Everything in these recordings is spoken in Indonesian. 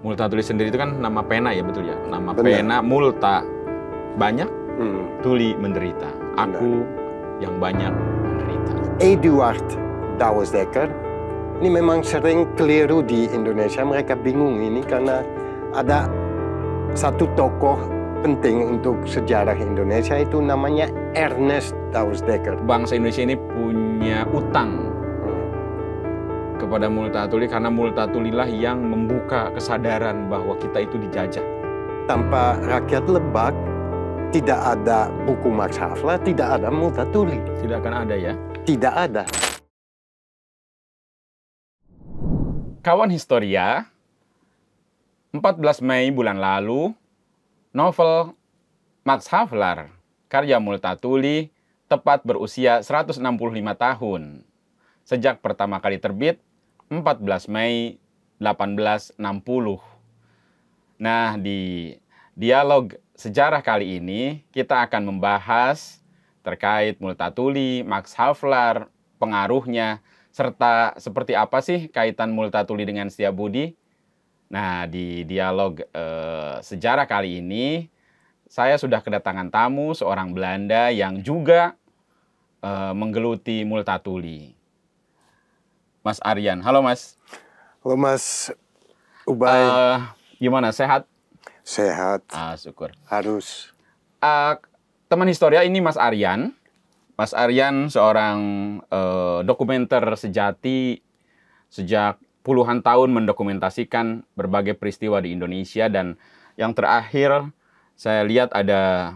Multatuli sendiri itu kan nama pena ya, betul ya? Nama Benar. pena multa banyak, tuli menderita. Aku yang banyak menderita. Eduard Douwes Dekker ini memang sering keliru di Indonesia. Mereka bingung ini karena ada satu tokoh penting untuk sejarah Indonesia, itu namanya Ernest Douwes Dekker. Bangsa Indonesia ini punya utang kepada Multatuli karena Multatulilah yang membuka kesadaran bahwa kita itu dijajah. Tanpa rakyat Lebak, tidak ada buku Max Havelaar, tidak ada Multatuli. Tidak akan ada ya? Tidak ada. Kawan Historia, 14 Mei bulan lalu, novel Max Havelaar, karya Multatuli, tepat berusia 165 tahun. Sejak pertama kali terbit, 14 Mei 1860. Nah, di dialog sejarah kali ini, kita akan membahas terkait Multatuli, Max Havelaar, pengaruhnya, serta seperti apa sih kaitan Multatuli dengan Setiabudi. Nah, di dialog sejarah kali ini, saya sudah kedatangan tamu, seorang Belanda yang juga menggeluti Multatuli. Mas Aryan. Halo, Mas. Halo, Mas Ubay. Gimana, sehat? Sehat. Syukur. Harus. Teman Historia, ini Mas Aryan. Mas Aryan seorang dokumenter sejati, sejak puluhan tahun mendokumentasikan berbagai peristiwa di Indonesia, dan yang terakhir saya lihat ada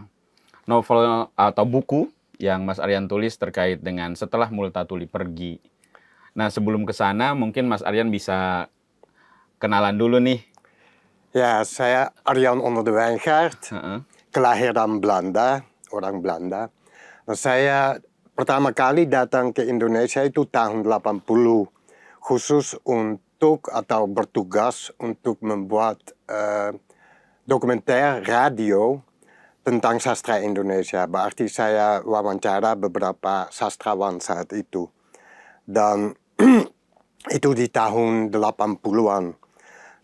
novel atau buku yang Mas Aryan tulis terkait dengan setelah Multatuli pergi. Nah, sebelum ke sana mungkin Mas Aryan bisa kenalan dulu nih. Ya, saya Arjan Onder de Wijngaard, kelahiran Belanda, orang Belanda. Nah, saya pertama kali datang ke Indonesia itu tahun 80, khusus untuk atau bertugas untuk membuat dokumenter radio tentang sastra Indonesia. Berarti saya wawancara beberapa sastrawan saat itu. Dan itu di tahun 80-an.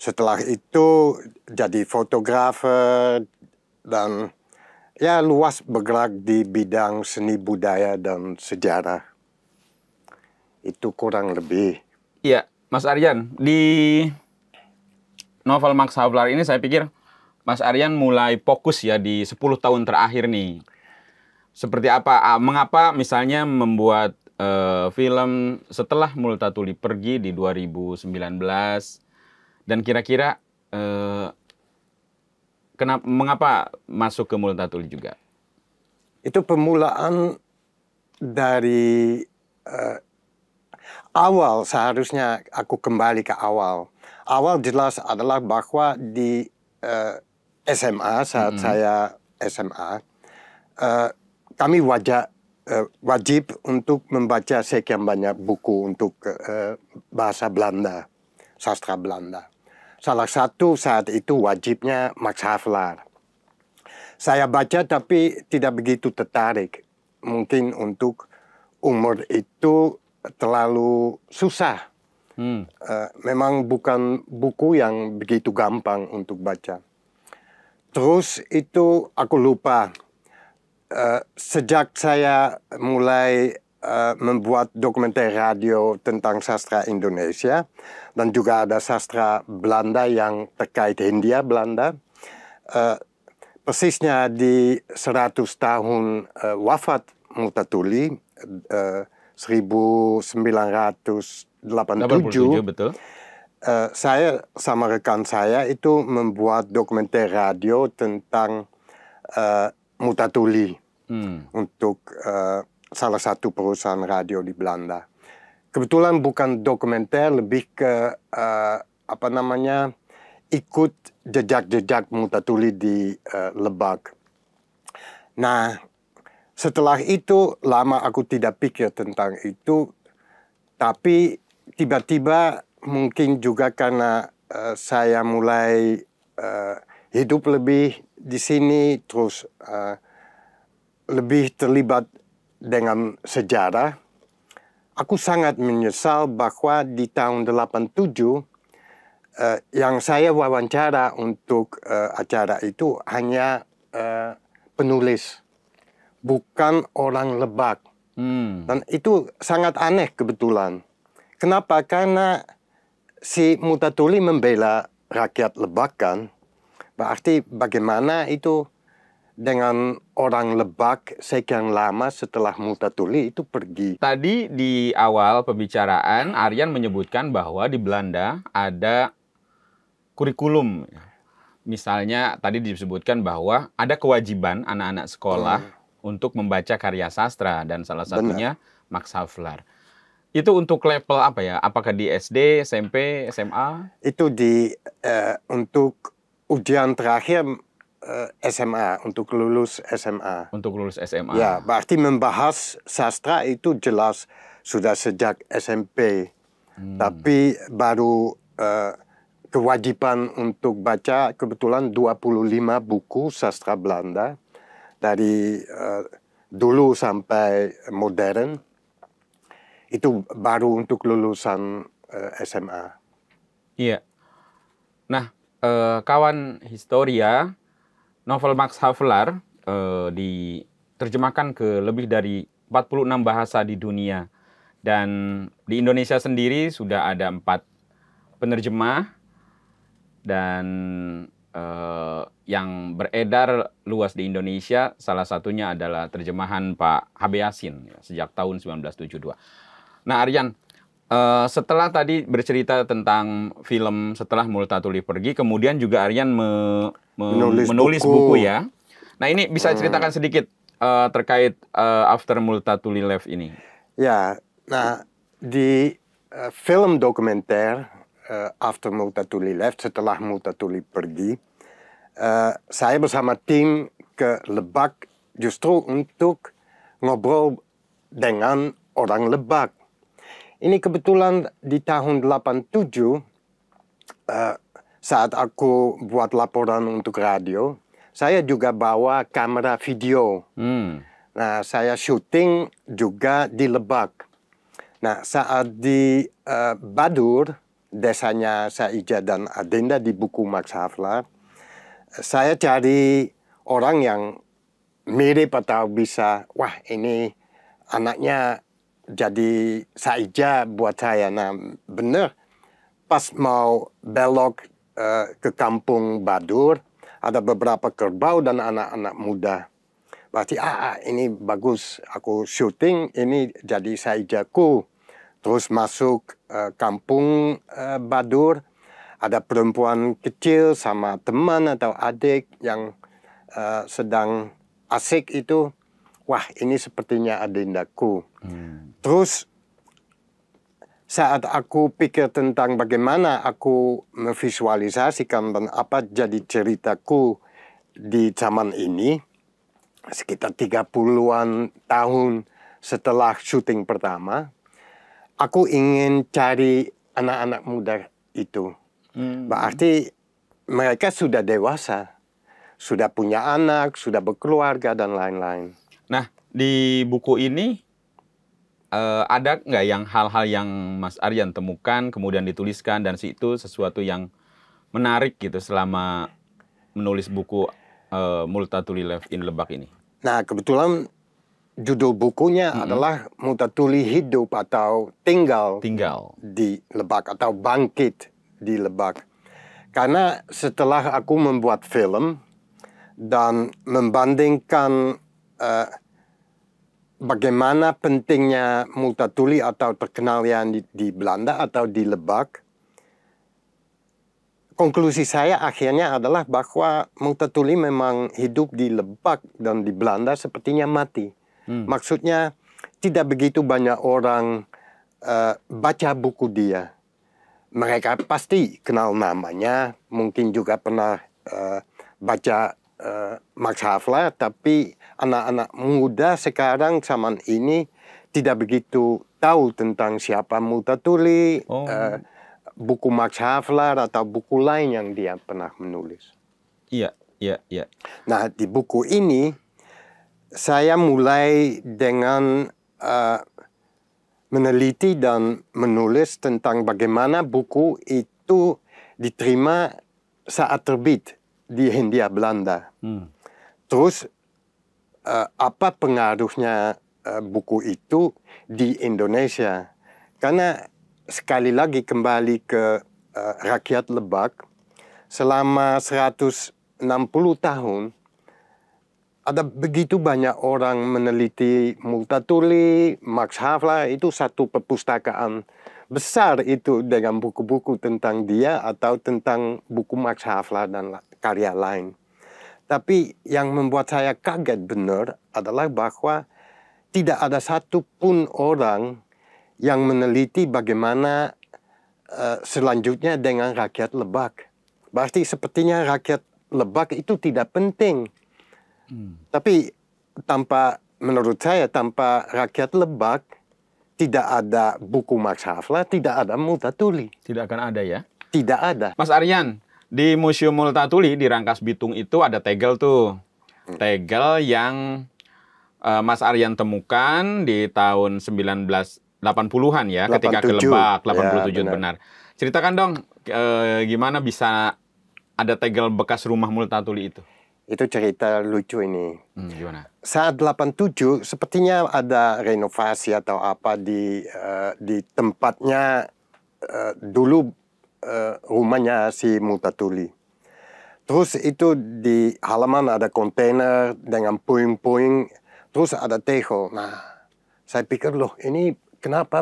Setelah itu jadi fotografer dan ya luas bergerak di bidang seni budaya dan sejarah. Itu kurang lebih. Iya, Mas Aryan, di novel Max Havelaar ini saya pikir Mas Aryan mulai fokus ya di 10 tahun terakhir nih. Seperti apa, mengapa misalnya membuat film setelah Multatuli pergi di 2019, dan kira-kira mengapa masuk ke Multatuli juga? Itu permulaan dari awal, seharusnya aku kembali ke awal. Awal jelas adalah bahwa di SMA, saat saya SMA, kami wajib untuk membaca sekian banyak buku untuk bahasa Belanda, sastra Belanda. Salah satu saat itu wajibnya Max Havelaar. Saya baca tapi tidak begitu tertarik. Mungkin untuk umur itu terlalu susah. Memang bukan buku yang begitu gampang untuk baca. Terus itu aku lupa. Sejak saya mulai membuat dokumenter radio tentang sastra Indonesia, dan juga ada sastra Belanda yang terkait Hindia Belanda, persisnya di 100 tahun wafat Multatuli, 1987, betul. Saya sama rekan saya itu membuat dokumenter radio tentang Multatuli untuk salah satu perusahaan radio di Belanda. Kebetulan bukan dokumenter, lebih ke ikut jejak-jejak Multatuli di Lebak. Nah, setelah itu lama aku tidak pikir tentang itu, tapi tiba-tiba mungkin juga karena saya mulai hidup lebih di sini, terus lebih terlibat dengan sejarah, aku sangat menyesal bahwa di tahun 87 yang saya wawancara untuk acara itu hanya penulis, bukan orang Lebak. Dan itu sangat aneh kebetulan. Kenapa? Karena si Multatuli membela rakyat Lebak kan. Berarti bagaimana itu dengan orang Lebak sekian lama setelah Multatuli itu pergi. Tadi di awal pembicaraan, Aryan menyebutkan bahwa di Belanda ada kurikulum. Misalnya tadi disebutkan bahwa ada kewajiban anak-anak sekolah untuk membaca karya sastra dan salah satunya Max Havelaar. Itu untuk level apa ya? Apakah di SD, SMP, SMA? Itu untuk ujian terakhir SMA, untuk lulus SMA. Untuk lulus SMA. Ya, berarti membahas sastra itu jelas sudah sejak SMP. Tapi baru kewajiban untuk baca kebetulan 25 buku sastra Belanda dari dulu sampai modern. Itu baru untuk lulusan SMA. Iya. Nah, kawan Historia, novel Max Havelaar diterjemahkan ke lebih dari 46 bahasa di dunia. Dan di Indonesia sendiri sudah ada 4 penerjemah. Dan yang beredar luas di Indonesia, salah satunya adalah terjemahan Pak H.B. Yasin sejak tahun 1972. Nah, Aryan, setelah tadi bercerita tentang film setelah Multatuli pergi, kemudian juga Aryan menulis buku ya. Nah, ini bisa ceritakan sedikit terkait After Multatuli Left ini. Ya, nah di film dokumenter After Multatuli Left, setelah Multatuli pergi, saya bersama tim ke Lebak justru untuk ngobrol dengan orang Lebak. Ini kebetulan di tahun 87, saat aku buat laporan untuk radio, saya juga bawa kamera video. Nah, saya syuting juga di Lebak. Nah, saat di Badur, desanya Saija dan Adinda di buku Max Havelaar, saya cari orang yang mirip atau bisa, wah ini anaknya jadi Saija buat saya. Nah, benar. Pas mau belok ke kampung Badur, ada beberapa kerbau dan anak-anak muda. Berarti, ini bagus. Aku syuting, ini jadi Saijaku. Terus masuk kampung Badur, ada perempuan kecil sama teman atau adik yang sedang asik itu. Wah, ini sepertinya Adindaku. Terus saat aku pikir tentang bagaimana aku memvisualisasikan dan apa jadi ceritaku di zaman ini, sekitar 30-an tahun setelah syuting pertama, aku ingin cari anak-anak muda itu. Berarti mereka sudah dewasa, sudah punya anak, sudah berkeluarga, dan lain-lain. Nah, di buku ini ada nggak yang hal-hal yang Mas Aryan temukan, kemudian dituliskan, dan itu sesuatu yang menarik gitu selama menulis buku Multatuli Left in Lebak ini? Nah, kebetulan judul bukunya adalah Multatuli hidup atau tinggal di Lebak atau bangkit di Lebak. Karena setelah aku membuat film dan membandingkan bagaimana pentingnya Multatuli atau terkenalnya di Belanda atau di Lebak, konklusi saya akhirnya adalah bahwa Multatuli memang hidup di Lebak dan di Belanda sepertinya mati. Maksudnya tidak begitu banyak orang baca buku dia. Mereka pasti kenal namanya, mungkin juga pernah baca Max Havelaar, tapi anak-anak muda sekarang zaman ini tidak begitu tahu tentang siapa Multatuli, buku Max Havelaar atau buku lain yang dia pernah menulis. Iya. Nah, di buku ini saya mulai dengan meneliti dan menulis tentang bagaimana buku itu diterima saat terbit di Hindia Belanda. Terus apa pengaruhnya buku itu di Indonesia? Karena sekali lagi kembali ke rakyat Lebak, selama 160 tahun ada begitu banyak orang meneliti Multatuli, Max Havelaar, itu satu perpustakaan besar itu dengan buku-buku tentang dia atau tentang buku Max Havelaar dan karya lain. Tapi yang membuat saya kaget benar adalah bahwa tidak ada satupun orang yang meneliti bagaimana selanjutnya dengan rakyat Lebak. Berarti sepertinya rakyat Lebak itu tidak penting. Tapi menurut saya tanpa rakyat Lebak tidak ada buku Max Havelaar, tidak ada Multatuli. Tidak akan ada ya? Tidak ada. Mas Aryan, di Museum Multatuli di Rangkas Bitung itu ada tegel tuh. Tegel yang Mas Aryan temukan di tahun 1980-an ya, 87. ketika ke Lebak, 87 Ya, benar. Ceritakan dong gimana bisa ada tegel bekas rumah Multatuli itu? Itu cerita lucu ini. Gimana? Saat 87 sepertinya ada renovasi atau apa di tempatnya dulu rumahnya si Multatuli. Terus itu di halaman ada kontainer dengan puing-puing, terus ada tegel. Nah, saya pikir loh ini kenapa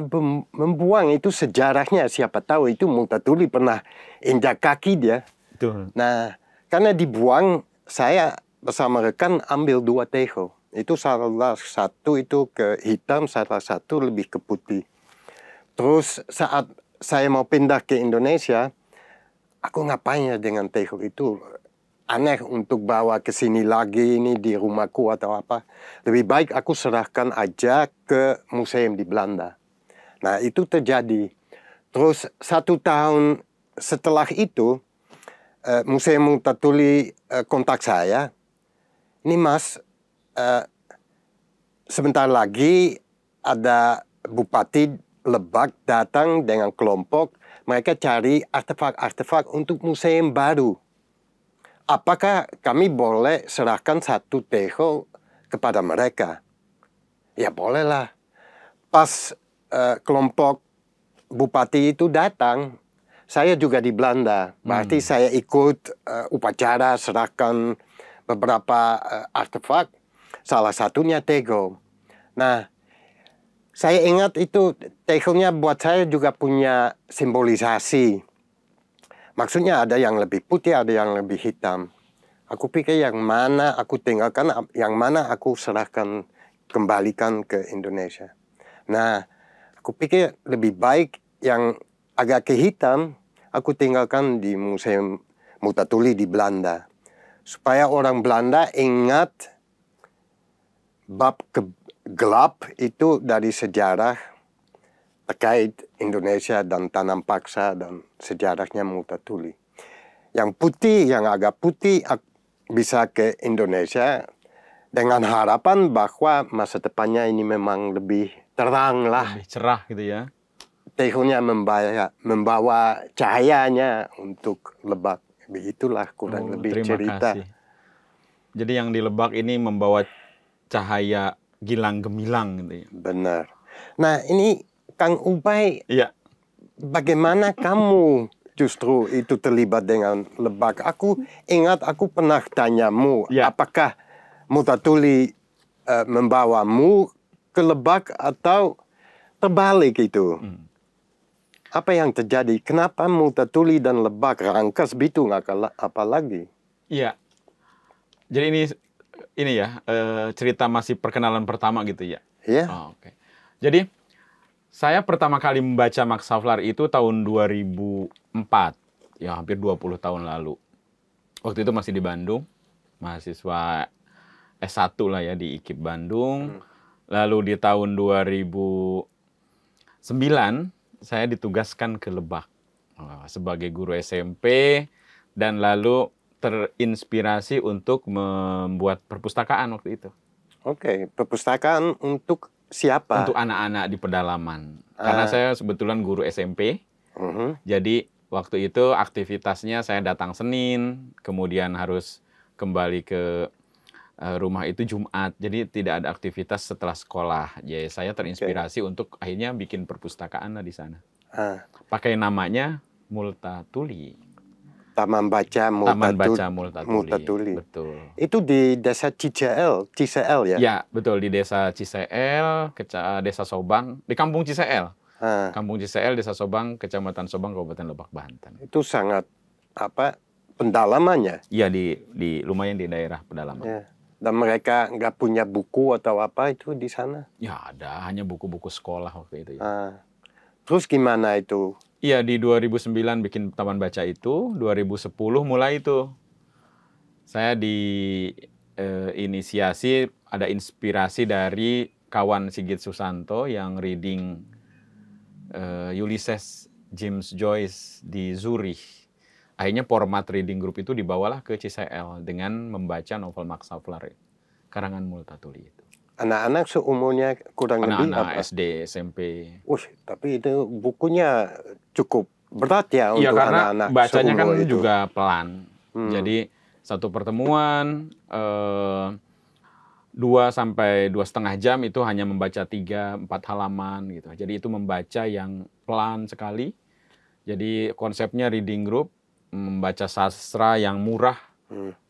membuang itu sejarahnya, siapa tahu itu Multatuli pernah injak kaki dia. Betul. Nah, karena dibuang, saya bersama rekan ambil 2 tegel. Itu salah satu itu ke hitam, salah satu lebih ke putih. Terus saat saya mau pindah ke Indonesia, aku ngapain ya dengan tegel itu? Aneh untuk bawa ke sini lagi ini di rumahku atau apa. Lebih baik aku serahkan aja ke museum di Belanda. Nah, itu terjadi. Terus 1 tahun setelah itu, Museum Multatuli kontak saya, ini Mas, sebentar lagi ada Bupati Lebak datang dengan kelompok, mereka cari artefak-artefak untuk museum baru. Apakah kami boleh serahkan 1 tegel kepada mereka? Ya bolehlah. Pas kelompok Bupati itu datang, saya juga di Belanda, berarti saya ikut upacara serahkan beberapa artefak, salah satunya tegel. Nah, saya ingat itu tegelnya buat saya juga punya simbolisasi. Maksudnya ada yang lebih putih, ada yang lebih hitam. Aku pikir yang mana aku tinggalkan, yang mana aku serahkan, kembalikan ke Indonesia. Nah, aku pikir lebih baik yang agak kehitam, aku tinggalkan di Museum Multatuli di Belanda. Supaya orang Belanda ingat bab gelap itu dari sejarah terkait Indonesia dan tanam paksa dan sejarahnya Multatuli. Yang putih, yang agak putih bisa ke Indonesia dengan harapan bahwa masa depannya ini memang lebih terang lah. Lebih cerah gitu ya. Tegelnya membawa cahayanya untuk Lebak. Begitulah kurang lebih terima cerita. Kasih. Jadi yang di Lebak ini membawa cahaya gilang gemilang gitu ya. Benar. Nah ini Kang Ubay, Iya. bagaimana kamu justru itu terlibat dengan Lebak? Aku ingat aku pernah tanyamu, apakah Multatuli membawamu ke Lebak atau terbalik itu? Apa yang terjadi? Kenapa Multatuli dan Lebak, Rangkas Bitung apalagi? Iya. Jadi ini ya cerita masih perkenalan pertama gitu ya. Iya. Oh, oke. Jadi saya pertama kali membaca Max Havelaar itu tahun 2004. Ya hampir 20 tahun lalu. Waktu itu masih di Bandung. Mahasiswa S1 lah ya di IKIP Bandung. Lalu di tahun 2009 saya ditugaskan ke Lebak sebagai guru SMP dan lalu terinspirasi untuk membuat perpustakaan waktu itu. Oke, perpustakaan untuk siapa? Untuk anak-anak di pedalaman. Karena saya sebetulnya guru SMP, jadi Waktu itu aktivitasnya saya datang Senin, kemudian harus kembali ke rumah itu Jumat. Jadi tidak ada aktivitas setelah sekolah. Jadi saya terinspirasi untuk akhirnya bikin perpustakaan lah di sana. Pakai namanya Multatuli. Taman Baca Taman Baca Multatuli. Betul. Itu di desa Ciseel ya? Ya, betul, di desa Ciseel, desa Sobang, di kampung Ciseel. Kampung Ciseel, desa Sobang, Kecamatan Sobang, Kabupaten Lebak, Banten. Itu sangat pendalamannya? Iya, di lumayan di daerah pedalaman. Ya. Dan mereka nggak punya buku atau apa itu di sana? Ya ada, hanya buku-buku sekolah waktu itu. Ya. Terus gimana itu? Iya, di 2009 bikin taman baca itu, 2010 mulai itu. Saya inisiasi, ada inspirasi dari kawan Sigit Susanto yang reading Ulysses James Joyce di Zurich. Akhirnya format reading group itu dibawalah ke Ciseel dengan membaca novel Max Havelaar, karangan Multatuli itu. Anak-anak seumurnya kurang lebih anak-anak SD, SMP. Tapi itu bukunya cukup berat ya untuk anak-anak. Iya, karena bacanya kan itu juga pelan. Jadi satu pertemuan 2 sampai 2,5 jam itu hanya membaca 3-4 halaman gitu. Jadi itu membaca yang pelan sekali. Jadi konsepnya reading group, membaca sastra yang murah,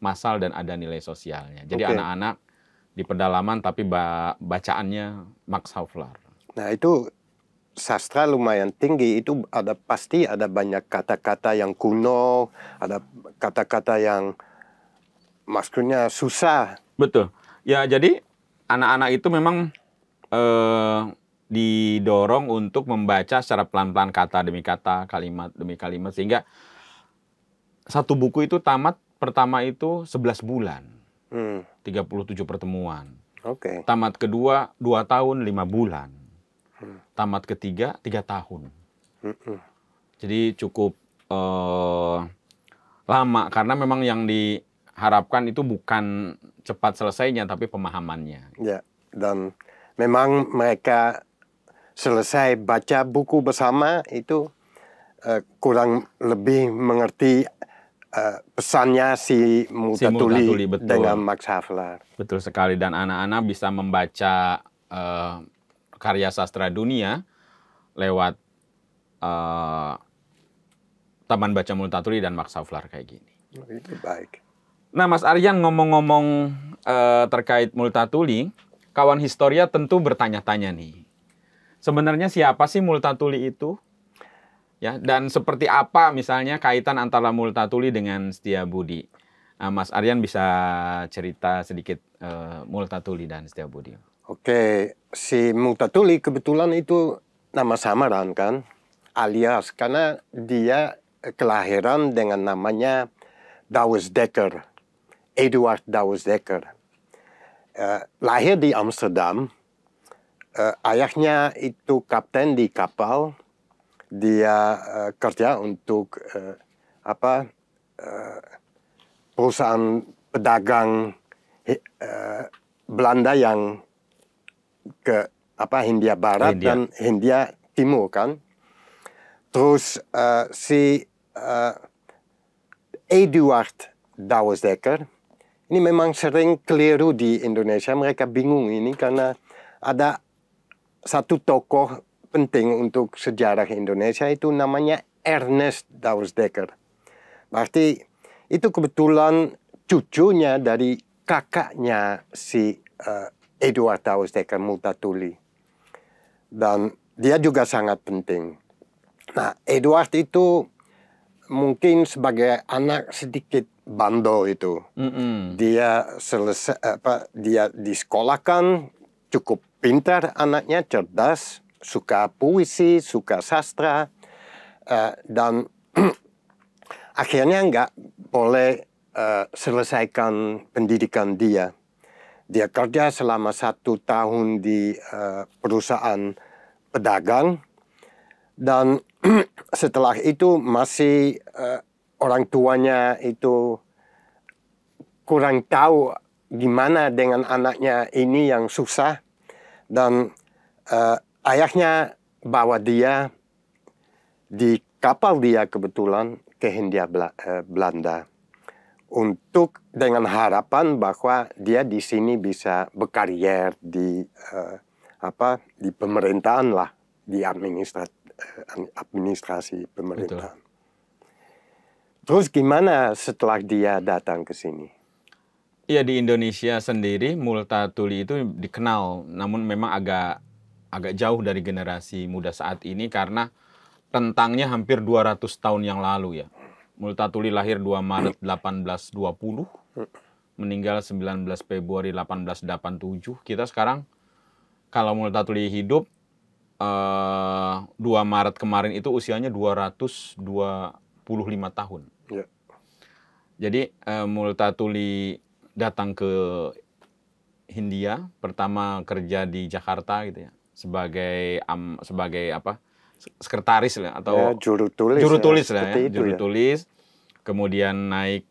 massal dan ada nilai sosialnya. Jadi anak-anak di pedalaman tapi bacaannya Max Havelaar. Nah itu sastra lumayan tinggi, itu pasti ada banyak kata-kata yang kuno, ada kata-kata yang maksudnya susah. Betul. Ya jadi anak-anak itu memang didorong untuk membaca secara pelan-pelan kata demi kata, kalimat demi kalimat, sehingga satu buku itu tamat pertama itu 11 bulan. 37 pertemuan. Tamat kedua 2 tahun 5 bulan. Tamat ketiga 3 tahun. Jadi cukup lama karena memang yang diharapkan itu bukan cepat selesainya tapi pemahamannya. Ya, dan memang mereka selesai baca buku bersama itu kurang lebih mengerti pesannya si Multatuli dengan Max Havelaar. Betul sekali, dan anak-anak bisa membaca karya sastra dunia lewat Taman Baca Multatuli dan Max Havelaar kayak gini. Itu baik. Nah, Mas Aryan, ngomong-ngomong terkait Multatuli, kawan historia tentu bertanya-tanya nih. Sebenarnya siapa sih Multatuli itu? Ya, dan seperti apa misalnya kaitan antara Multatuli dengan Setiabudi? Nah, Mas Aryan bisa cerita sedikit Multatuli dan Setiabudi. Si Multatuli kebetulan itu nama samaran kan, alias karena dia kelahiran dengan namanya Douwes Dekker, Eduard Douwes Dekker. Lahir di Amsterdam, ayahnya itu kapten di kapal. Dia kerja untuk perusahaan pedagang Belanda yang ke Hindia Barat dan Hindia Timur kan. Terus si Eduard Douwes Dekker ini memang sering keliru di Indonesia. Mereka bingung ini karena ada satu tokoh penting untuk sejarah Indonesia itu namanya Ernest Douwes Dekker. Berarti itu kebetulan cucunya dari kakaknya si Eduard Douwes Dekker Multatuli. Dan dia juga sangat penting. Nah, Eduard itu mungkin sebagai anak sedikit bandel itu. Dia dia disekolahkan, cukup pintar anaknya, cerdas, suka puisi, suka sastra, dan akhirnya nggak boleh selesaikan pendidikan dia. Dia kerja selama 1 tahun di perusahaan pedagang, dan setelah itu masih orang tuanya itu kurang tahu gimana dengan anaknya ini yang susah, dan ayahnya bawa dia di kapal dia kebetulan ke Hindia Belanda untuk dengan harapan bahwa dia di sini bisa berkarier di di pemerintahan lah, di administrasi pemerintahan. Betul. Terus gimana setelah dia datang ke sini? Iya, di Indonesia sendiri Multatuli itu dikenal, namun memang agak jauh dari generasi muda saat ini karena rentangnya hampir 200 tahun yang lalu ya. Multatuli lahir 2 Maret 1820, meninggal 19 Februari 1887. Kita sekarang kalau Multatuli hidup 2 Maret kemarin itu usianya 225 tahun. Ya. Jadi Multatuli datang ke Hindia, pertama kerja di Jakarta gitu ya, sebagai apa? Sekretaris lah atau Ya, juru tulis lah ya, juru tulis. Kemudian naik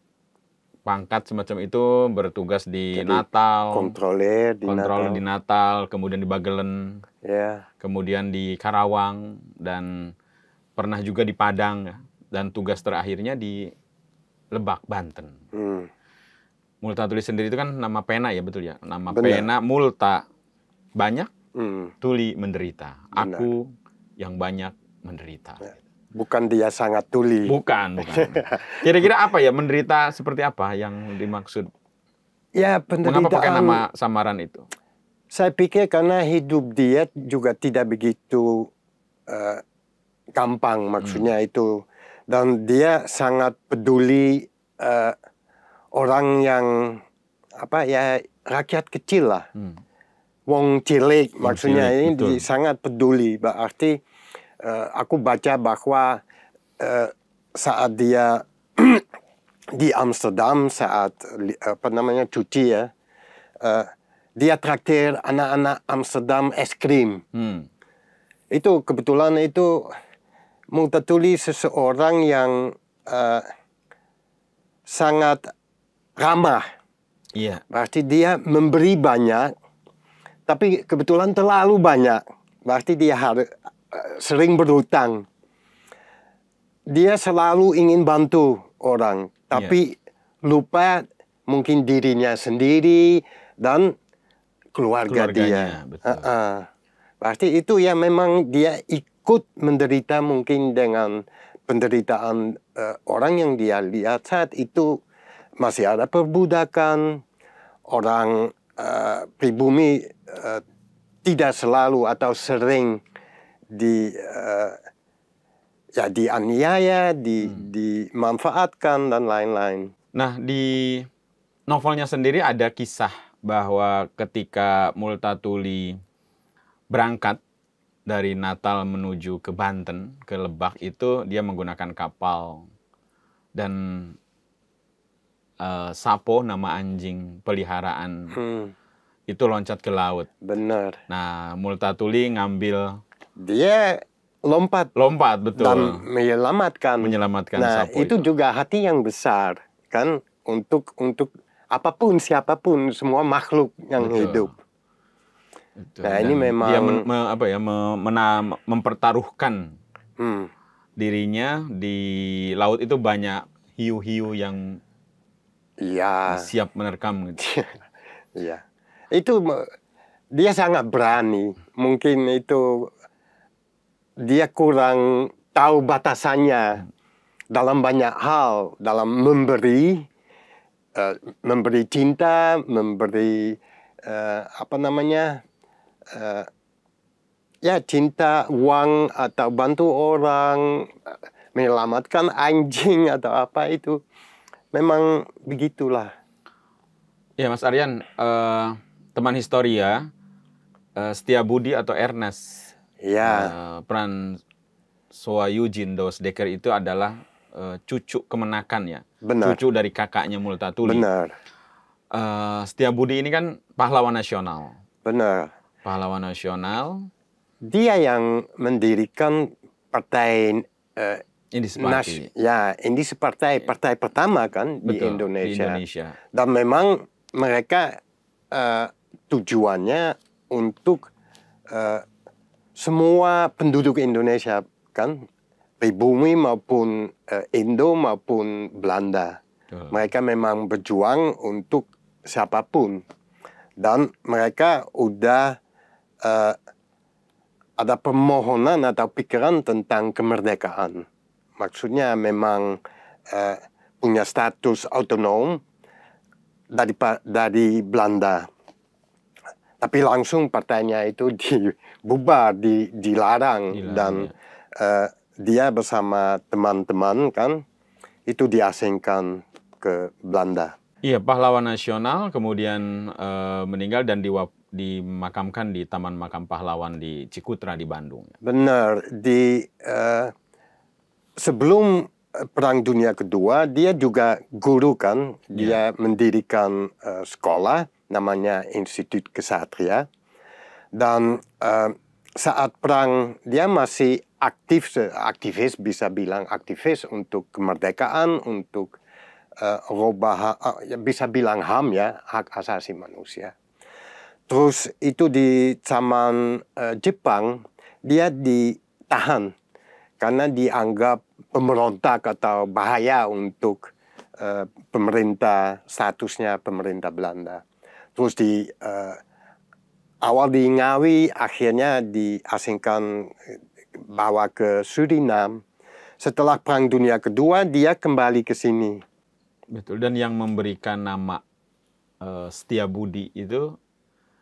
pangkat semacam itu, bertugas di Jadi, Natal, kontroler di Natal, kemudian di Bagelen, ya. kemudian di Karawang, dan pernah juga di Padang, ya. Dan tugas terakhirnya di Lebak, Banten. Multatuli sendiri itu kan nama pena ya, betul ya? Nama Benar. pena, multa, banyak, tuli, menderita. Benar. Aku yang banyak menderita. Ya. Bukan dia sangat tuli. Bukan. Kira-kira apa ya, menderita seperti apa yang dimaksud? Ya, penderitaan. Mengapa pakai nama samaran itu? Saya pikir karena hidup dia juga tidak begitu gampang, maksudnya itu. Dan dia sangat peduli orang yang rakyat kecil lah. Wong cilik maksudnya cilik, ini sangat peduli. Berarti aku baca bahwa saat dia di Amsterdam saat cuci ya, dia traktir anak-anak Amsterdam es krim. Itu kebetulan itu Multatuli seseorang yang sangat ramah. Iya. Berarti dia memberi banyak, tapi kebetulan terlalu banyak. Berarti dia harus sering berhutang. Dia selalu ingin bantu orang, tapi lupa mungkin dirinya sendiri dan keluarganya dia. Betul. Berarti itu ya memang dia ikut menderita mungkin dengan penderitaan orang yang dia lihat saat itu. Masih ada perbudakan, orang pribumi tidak selalu atau sering dianiaya, dimanfaatkan dan lain-lain. Nah, di novelnya sendiri ada kisah bahwa ketika Multatuli berangkat dari Natal menuju ke Banten, ke Lebak itu dia menggunakan kapal dan Sapo, nama anjing peliharaan, itu loncat ke laut. Benar. Nah, Multatuli ngambil. Dia lompat betul. Dan menyelamatkan Nah, Sapo itu juga hati yang besar kan untuk apapun siapapun semua makhluk yang hidup. Betul. Nah, ini memang dia mempertaruhkan dirinya di laut itu, banyak hiu-hiu yang siap menerkam gitu. Iya. Itu dia sangat berani. Mungkin itu dia kurang tahu batasannya dalam banyak hal, dalam memberi cinta, memberi cinta, uang atau bantu orang, menyelamatkan anjing atau apa itu. Memang begitulah. Ya, Mas Aryan, teman Historia, Setiabudi atau Ernest, peran Soa Eugene Doosdekker itu adalah cucu kemenakan ya. Benar. Cucu dari kakaknya Multatuli. Benar. Setiabudi ini kan pahlawan nasional. Benar. Pahlawan nasional. Dia yang mendirikan partai Indische Partij, partai pertama kan. Betul, di Indonesia. Dan memang mereka tujuannya untuk semua penduduk Indonesia kan pribumi maupun Indo maupun Belanda. Mereka memang berjuang untuk siapapun. Dan mereka udah ada permohonan atau pikiran tentang kemerdekaan. Maksudnya memang punya status otonom dari Belanda. Tapi langsung partainya itu dibubar, dilarang. Dan dia bersama teman-teman kan itu diasingkan ke Belanda. Iya, pahlawan nasional kemudian meninggal dan dimakamkan di Taman Makam Pahlawan di Cikutra di Bandung. Benar, sebelum Perang Dunia Kedua dia juga guru kan, dia mendirikan sekolah namanya Institut Kesatria, dan saat perang dia masih aktivis bisa bilang aktivis untuk kemerdekaan, untuk bisa bilang HAM ya, hak asasi manusia. Terus itu di zaman Jepang dia ditahan karena dianggap pemberontak atau bahaya untuk pemerintah, statusnya pemerintah Belanda. Terus awal di Ngawi, akhirnya diasingkan, bawa ke Suriname. Setelah Perang Dunia Kedua dia kembali ke sini. Betul, dan yang memberikan nama Setiabudi itu,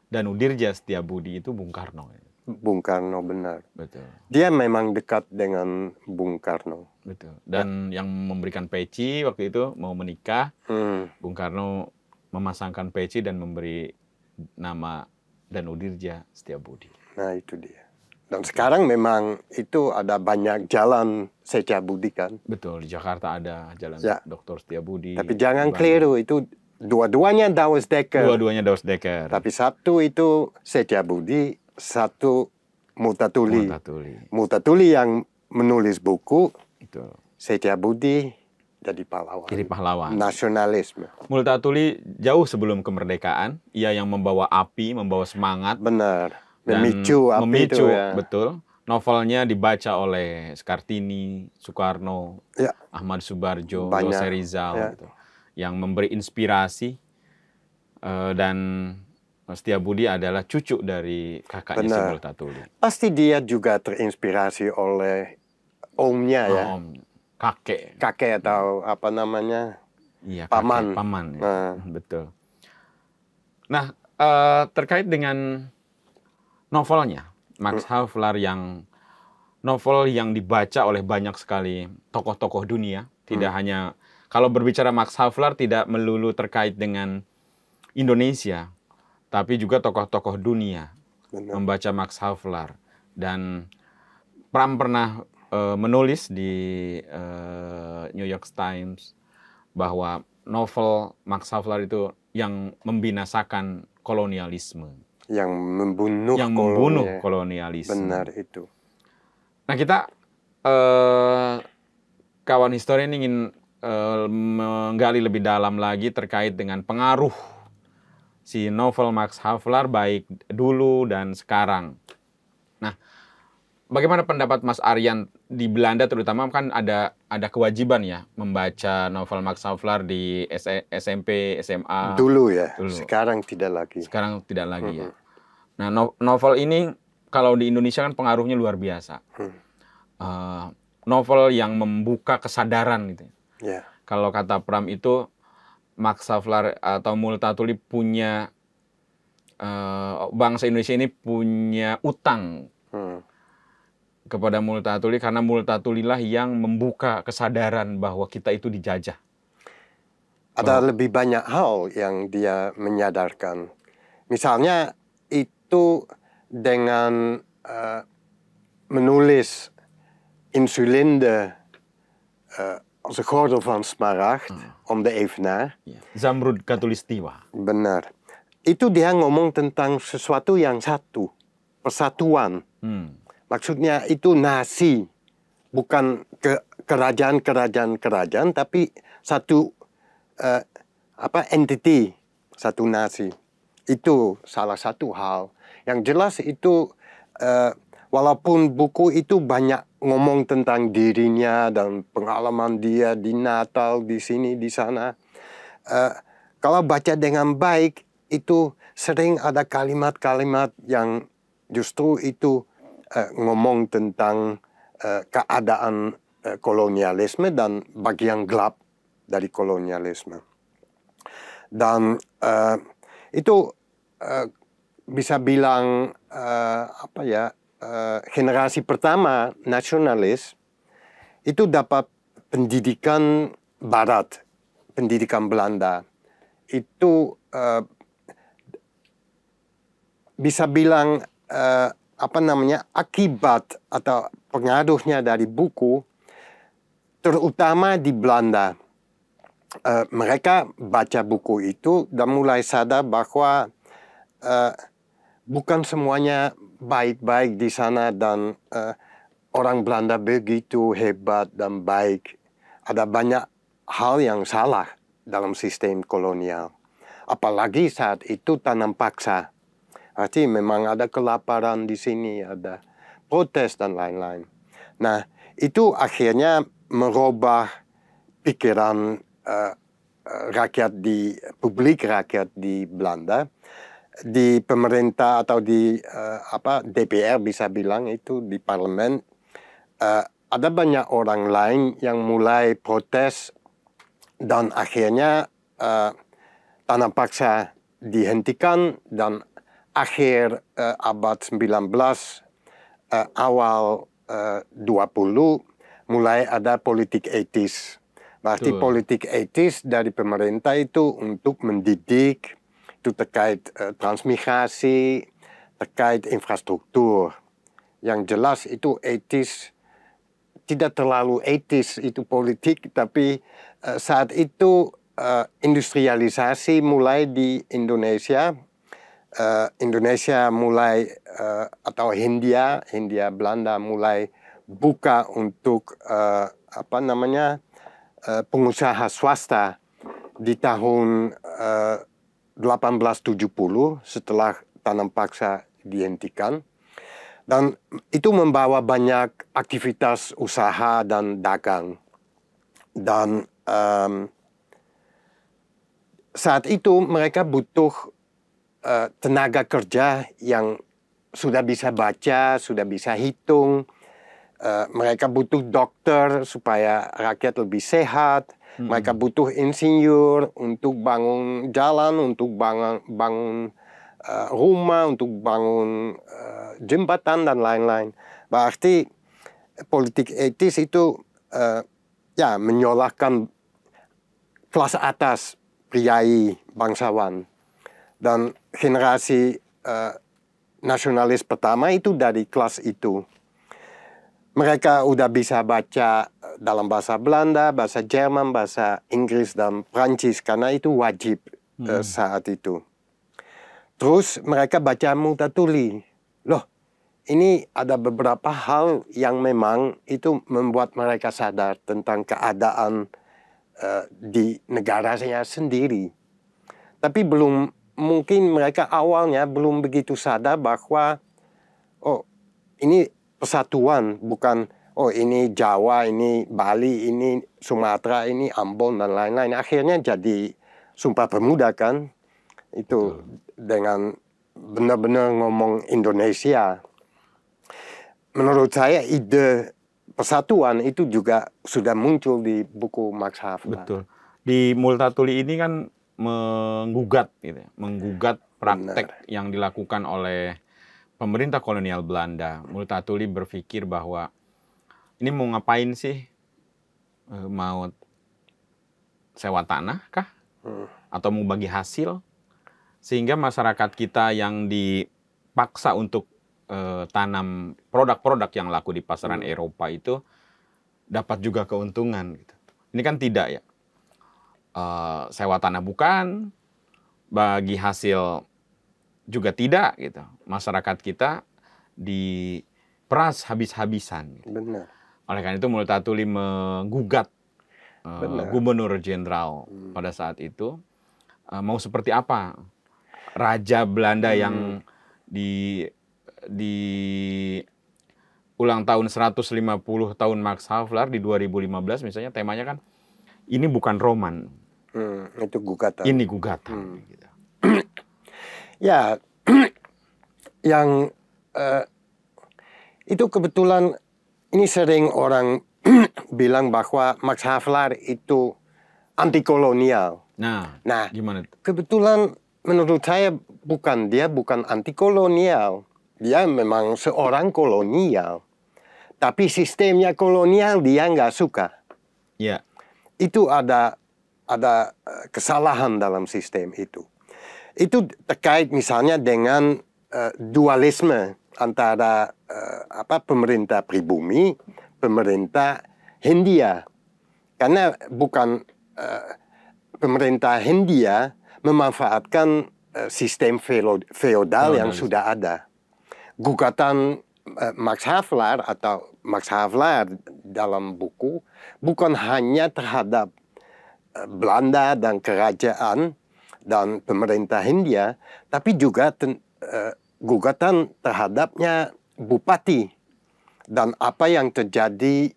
Danudirja Setiabudi itu Bung Karno. Bung Karno, benar. Betul. Dia memang dekat dengan Bung Karno. Betul. Dan yang memberikan peci waktu itu mau menikah, Bung Karno memasangkan peci dan memberi nama Danudirja Setiabudi. Nah itu dia. Dan sekarang memang itu ada banyak jalan Setiabudi kan. Betul, di Jakarta ada jalan Dr. Setiabudi. Tapi jangan keliru, itu dua-duanya Douwes Dekker. Dua-duanya Douwes Dekker. Tapi satu itu Setiabudi, satu Multatuli. Multatuli yang menulis buku, betul. Setiabudi jadi pahlawan. Jadi pahlawan. Nasionalisme. Multatuli jauh sebelum kemerdekaan, ia yang membawa api, membawa semangat. Benar. Memicu api itu ya. Betul. Novelnya dibaca oleh Kartini, Soekarno, Ahmad Subarjo, Yose Rizal, gitu, yang memberi inspirasi. Dan Setiabudi adalah cucu dari kakaknya si Multatuli. Pasti dia juga terinspirasi oleh omnya ya. Kakek. Kakek atau apa namanya? Iya, paman. Paman. Ya. Betul. Nah, terkait dengan novelnya, Max Havelaar, novel yang dibaca oleh banyak sekali tokoh-tokoh dunia. Tidak hanya, kalau berbicara Max Havelaar tidak melulu terkait dengan Indonesia, tapi juga tokoh-tokoh dunia membaca Max Havelaar. Dan Pram pernah menulis di New York Times bahwa novel Max Havelaar itu yang membinasakan kolonialisme. Yang membunuh kolonialisme. Benar itu. Nah, kita kawan historian ingin menggali lebih dalam lagi terkait dengan pengaruh si novel Max Havelaar baik dulu dan sekarang. Nah, bagaimana pendapat Mas Aryan di Belanda terutama kan ada kewajiban ya membaca novel Max Havelaar di SMP, SMA. Dulu ya. Dulu. Sekarang tidak lagi. Sekarang tidak lagi ya. Nah, novel ini kalau di Indonesia kan pengaruhnya luar biasa. Novel yang membuka kesadaran gitu. Yeah. Kalau kata Pram itu Max Havelaar atau Multatuli punya bangsa Indonesia ini punya utang kepada Multatuli karena Multatulilah yang membuka kesadaran bahwa kita itu dijajah. Ada lebih banyak hal yang dia menyadarkan. Misalnya itu dengan menulis Insulinde als gordel van smaragd om de evenaar. Zamrud Khatulistiwa. Benar. Itu dia ngomong tentang sesuatu yang satu, persatuan. Maksudnya itu nasi, bukan kerajaan, tapi satu entity, satu nasi. Itu salah satu hal. Yang jelas itu walaupun buku itu banyak ngomong tentang dirinya dan pengalaman dia di Natal, di sini, di sana. Kalau baca dengan baik, itu sering ada kalimat-kalimat yang justru itu ngomong tentang keadaan kolonialisme dan bagian gelap dari kolonialisme. Dan itu bisa bilang generasi pertama nasionalis itu dapat pendidikan Barat, pendidikan Belanda. Itu bisa bilang akibat atau pengaruhnya dari buku, terutama di Belanda. Mereka baca buku itu dan mulai sadar bahwa bukan semuanya baik-baik di sana dan orang Belanda begitu hebat dan baik. Ada banyak hal yang salah dalam sistem kolonial. Apalagi saat itu tanam paksa. Artinya memang ada kelaparan di sini, ada protes dan lain-lain. Nah, itu akhirnya merubah pikiran publik rakyat di Belanda, di pemerintah atau di DPR bisa bilang itu di parlemen, ada banyak orang lain yang mulai protes dan akhirnya tanam paksa dihentikan dan akhir abad 19 awal 20 mulai ada politik etis. Berarti politik etis dari pemerintah itu untuk mendidik, itu terkait transmigrasi, terkait infrastruktur. Yang jelas itu etis, tidak terlalu etis itu politik, tapi saat itu industrialisasi mulai di Indonesia. Indonesia mulai atau Hindia Belanda mulai buka untuk pengusaha swasta di tahun 1870 setelah tanam paksa dihentikan, dan itu membawa banyak aktivitas usaha dan dagang. Dan saat itu mereka butuh tenaga kerja yang sudah bisa baca, sudah bisa hitung. Mereka butuh dokter supaya rakyat lebih sehat. Mereka butuh insinyur untuk bangun jalan, untuk bangun rumah, untuk bangun jembatan dan lain-lain. Berarti politik etis itu menyalahkan kelas atas, priai, bangsawan. Dan generasi nasionalis pertama itu dari kelas itu. Mereka udah bisa baca dalam bahasa Belanda, bahasa Jerman, bahasa Inggris, dan Prancis karena itu wajib saat itu. Terus mereka baca Multatuli. Loh, ini ada beberapa hal yang memang itu membuat mereka sadar tentang keadaan di negaranya sendiri. Tapi mungkin mereka awalnya belum begitu sadar bahwa ini persatuan, bukan ini Jawa, ini Bali, ini Sumatera, ini Ambon dan lain-lain. Akhirnya jadi Sumpah Pemuda kan, itu dengan benar-benar ngomong Indonesia. Menurut saya ide persatuan itu juga sudah muncul di buku Max Havelaar. Betul. Di Multatuli ini kan menggugat praktek yang dilakukan oleh pemerintah kolonial Belanda. Multatuli berpikir bahwa ini mau ngapain sih? Mau sewa tanah kah? Atau mau bagi hasil? Sehingga masyarakat kita yang dipaksa untuk tanam produk-produk yang laku di pasaran Eropa itu dapat juga keuntungan. Gitu. Ini kan tidak ya. Sewa tanah bukan, bagi hasil juga tidak gitu. Masyarakat kita diperas habis-habisan. Gitu. Benar. Oleh karena itu Multatuli menggugat Gubernur Jenderal pada saat itu mau seperti apa Raja Belanda yang ulang tahun 150 tahun Max Havelaar di 2015 misalnya temanya kan ini bukan roman. Itu gugatan. Ini gugatan. Gitu. Ya, yang itu kebetulan ini sering orang bilang bahwa Max Havelaar itu anti kolonial. Nah, gimana? Kebetulan menurut saya dia bukan anti kolonial. Dia memang seorang kolonial. Tapi sistemnya kolonial dia nggak suka. Ya. Itu ada kesalahan dalam sistem itu. Itu terkait misalnya dengan dualisme antara pemerintah pribumi, pemerintah Hindia. Karena bukan pemerintah Hindia memanfaatkan sistem feodal yang sudah ada. Gugatan Max Havelaar atau Max Havelaar dalam buku bukan hanya terhadap Belanda dan kerajaan dan pemerintah Hindia, tapi juga gugatan terhadapnya bupati dan apa yang terjadi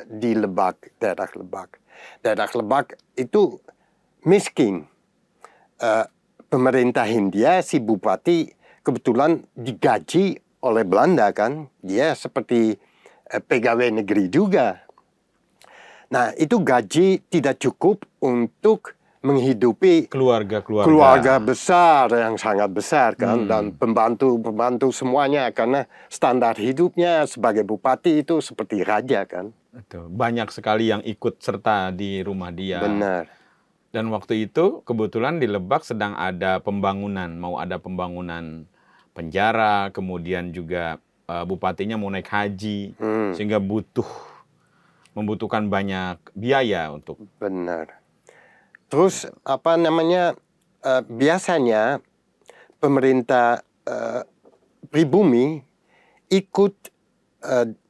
di Lebak, daerah Lebak. Daerah Lebak itu miskin. Pemerintah Hindia, si bupati kebetulan digaji oleh Belanda kan, dia seperti pegawai negeri juga. Nah, itu gaji tidak cukup untuk menghidupi keluarga besar yang sangat besar kan, dan pembantu semuanya, karena standar hidupnya sebagai bupati itu seperti raja kan. Betul. Banyak sekali yang ikut serta di rumah dia. Benar. Dan waktu itu kebetulan di Lebak sedang ada pembangunan, mau ada pembangunan penjara, kemudian juga bupatinya mau naik haji, sehingga membutuhkan banyak biaya untuk. Benar. Terus biasanya pemerintah pribumi ikut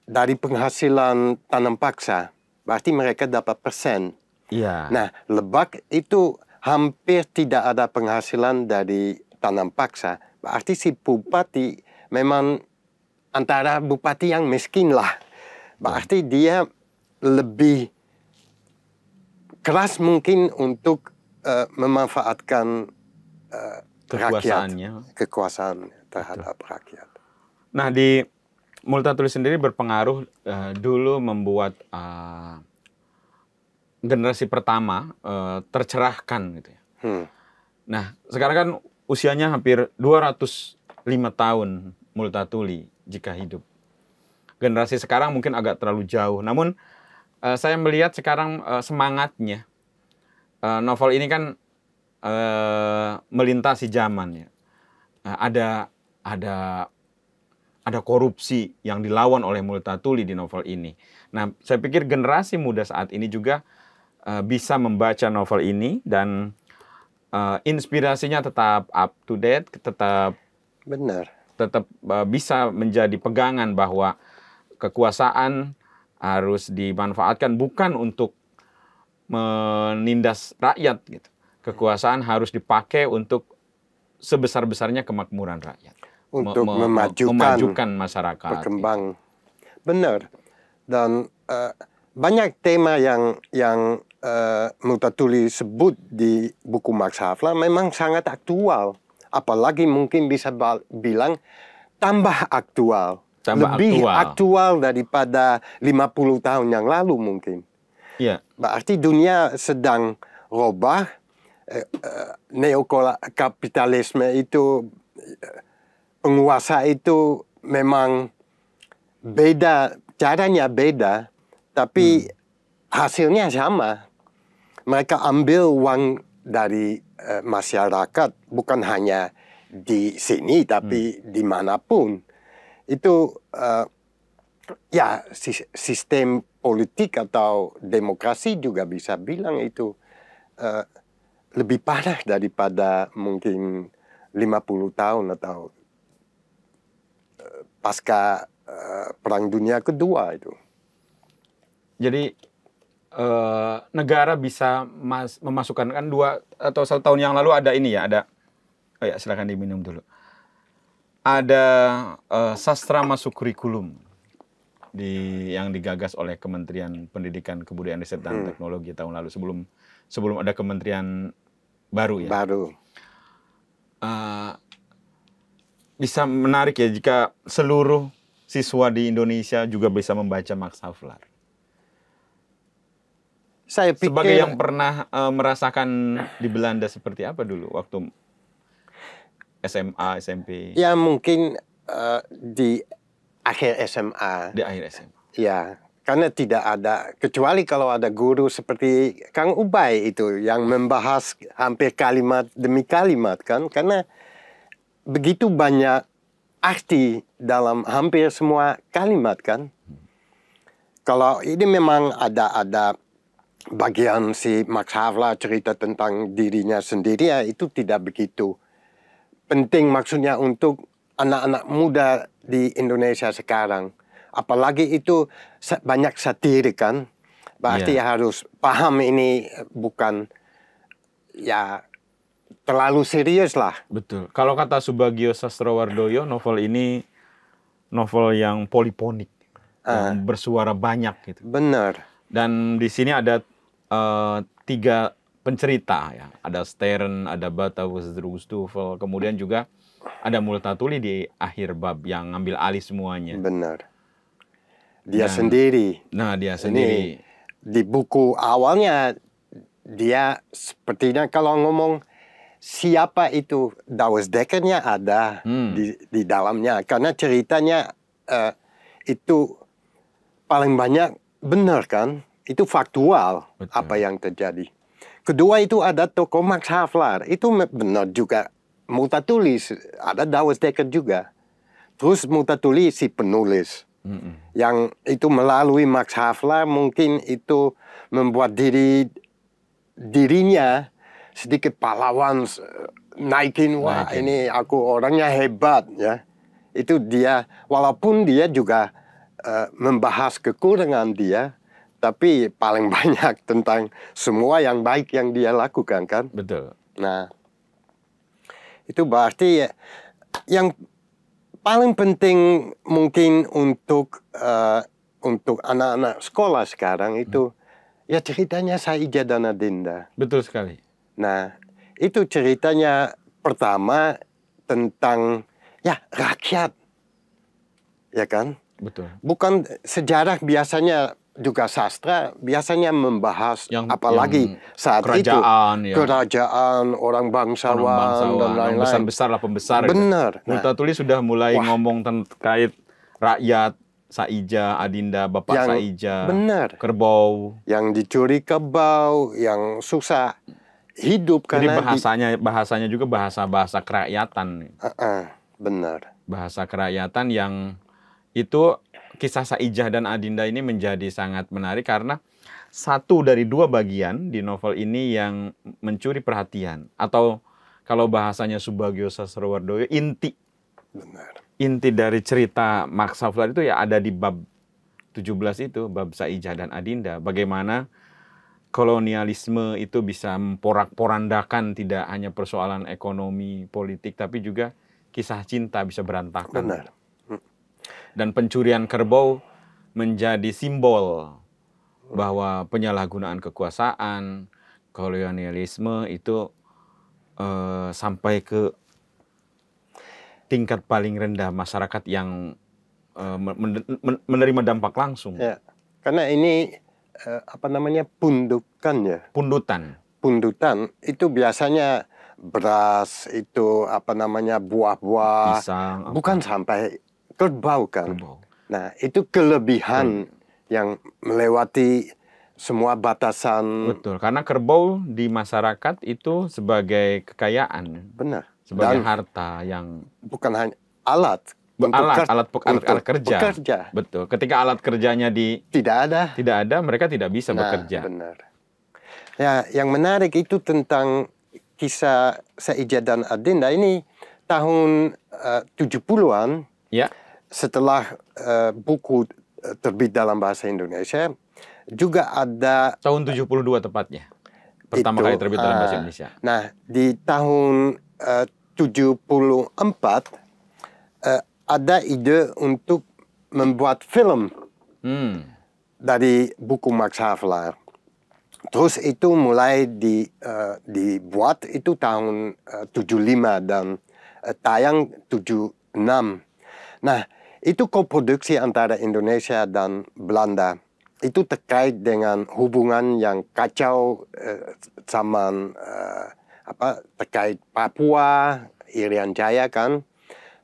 dari penghasilan tanam paksa, berarti mereka dapat persen. Iya. Nah, Lebak itu hampir tidak ada penghasilan dari tanam paksa. Berarti si bupati memang antara bupati yang miskin lah. Berarti dia lebih keras mungkin untuk memanfaatkan kekuasaan terhadap rakyat. Nah, di Multatuli sendiri berpengaruh dulu membuat generasi pertama tercerahkan gitu ya. Nah, sekarang kan usianya hampir 205 tahun Multatuli jika hidup. Generasi sekarang mungkin agak terlalu jauh. Namun saya melihat sekarang semangatnya. Novel ini kan melintasi zaman ya. Ada korupsi yang dilawan oleh Multatuli di novel ini. Nah, saya pikir generasi muda saat ini juga bisa membaca novel ini dan inspirasinya tetap up to date, tetap bisa menjadi pegangan bahwa kekuasaan harus dimanfaatkan bukan untuk menindas rakyat gitu. Kekuasaan harus dipakai untuk sebesar-besarnya kemakmuran rakyat. Untuk memajukan masyarakat. Berkembang. Gitu. Benar. Dan banyak tema yang Multatuli sebut di buku Max Havelaar memang sangat aktual. Apalagi mungkin bisa bilang tambah aktual. Lebih aktual daripada 50 tahun yang lalu mungkin. Yeah. Berarti dunia sedang robah. Neokapitalisme itu, penguasa itu memang beda, caranya beda, tapi hasilnya sama. Mereka ambil uang dari masyarakat, bukan hanya di sini, tapi dimanapun. Itu sistem politik atau demokrasi juga bisa bilang itu lebih parah daripada mungkin 50 tahun atau pasca Perang Dunia Kedua itu. Jadi negara bisa memasukkan, kan 2 atau 1 tahun yang lalu ada ini ya, silakan diminum dulu. Ada sastra masuk kurikulum. yang digagas oleh Kementerian Pendidikan, Kebudayaan, Riset dan Teknologi tahun lalu sebelum ada kementerian baru ya. Baru. Bisa menarik ya jika seluruh siswa di Indonesia juga bisa membaca Max Havelaar. Saya pikir Sebagai yang pernah merasakan di Belanda seperti apa dulu waktu SMA, SMP? ya mungkin di akhir SMA. Di akhir SMA. Ya, karena tidak ada, kecuali kalau ada guru seperti Kang Ubay itu yang membahas hampir kalimat demi kalimat kan, karena begitu banyak arti dalam hampir semua kalimat kan. Kalau ini memang ada bagian si Max Havelaar cerita tentang dirinya sendiri, ya itu tidak begitu penting maksudnya untuk anak-anak muda di Indonesia sekarang. Apalagi itu banyak satirik kan. Berarti harus paham ini bukan ya terlalu serius lah. Betul. Kalau kata Subagio Sastrowardoyo, novel ini novel yang poliponik, yang bersuara banyak gitu. Benar. Dan di sini ada 3 pencerita ya. Ada Stern, ada Batavius Drugstufel, kemudian juga ada Multatuli di akhir bab yang ngambil alih semuanya. Benar. Dia sendiri. Nah, dia sendiri. Di buku awalnya dia sepertinya kalau ngomong siapa itu Douwe Dekker-nya ada di dalamnya, karena ceritanya itu paling banyak benar kan, itu faktual. Betul. Apa yang terjadi. Kedua itu ada tokoh Max Havelaar, itu benar juga. Multatuli ada Douwe Dekker juga. Terus Multatuli si penulis. Yang itu melalui Max Havelaar mungkin itu membuat dirinya sedikit pahlawan, naikin wah ini aku orangnya hebat ya. Itu dia, walaupun dia juga membahas kekurangan dia, tapi paling banyak tentang semua yang baik yang dia lakukan kan. Betul. Nah, itu berarti yang paling penting mungkin untuk anak-anak sekolah sekarang itu ya ceritanya Saija dan Adinda. Betul sekali. Nah, itu ceritanya pertama tentang ya rakyat. Ya kan? Betul. Bukan sejarah biasanya juga sastra biasanya membahas apalagi saat kerajaan, itu kerajaan, orang bangsawan dan lain-lain. Besar-besar lah pembesar. Benar. Multatuli sudah mulai ngomong terkait rakyat, Saija, Adinda, Bapak Saija, benar. Kerbau. Yang dicuri kerbau, yang susah hidup karena jadi bahasanya juga bahasa kerakyatan. Benar. Bahasa kerakyatan yang itu kisah Saijah dan Adinda ini menjadi sangat menarik karena satu dari 2 bagian di novel ini yang mencuri perhatian. Atau kalau bahasanya Subagio Sastrowardoyo, inti. Benar. Inti dari cerita Max Havelaar itu ya ada di bab 17 itu, bab Saijah dan Adinda. Bagaimana kolonialisme itu bisa memporak-porandakan tidak hanya persoalan ekonomi, politik, tapi juga kisah cinta bisa berantakan. Benar. Dan pencurian kerbau menjadi simbol bahwa penyalahgunaan kekuasaan, kolonialisme itu sampai ke tingkat paling rendah masyarakat yang menerima dampak langsung. Ya, karena ini pundukan ya. Pundutan itu biasanya beras, itu buah-buah, pisang, bukan sampai kerbau kan. Nah, itu kelebihan yang melewati semua batasan. Betul, karena kerbau di masyarakat itu sebagai kekayaan. Benar. Sebagai harta yang bukan hanya alat kerja. Betul. Ketika alat kerjanya tidak ada, mereka tidak bisa bekerja. Benar. Ya, yang menarik itu tentang kisah Saijah dan Adinda ini tahun 70-an. Ya. Setelah buku terbit dalam bahasa Indonesia, juga ada tahun 72 tepatnya. Pertama kali terbit dalam bahasa Indonesia. Nah, di tahun 74 ada ide untuk membuat film dari buku Max Havelaar. Terus itu mulai dibuat itu tahun 75 dan tayang 76. Nah, itu koproduksi antara Indonesia dan Belanda. Itu terkait dengan hubungan yang kacau zaman terkait Papua, Irian Jaya kan.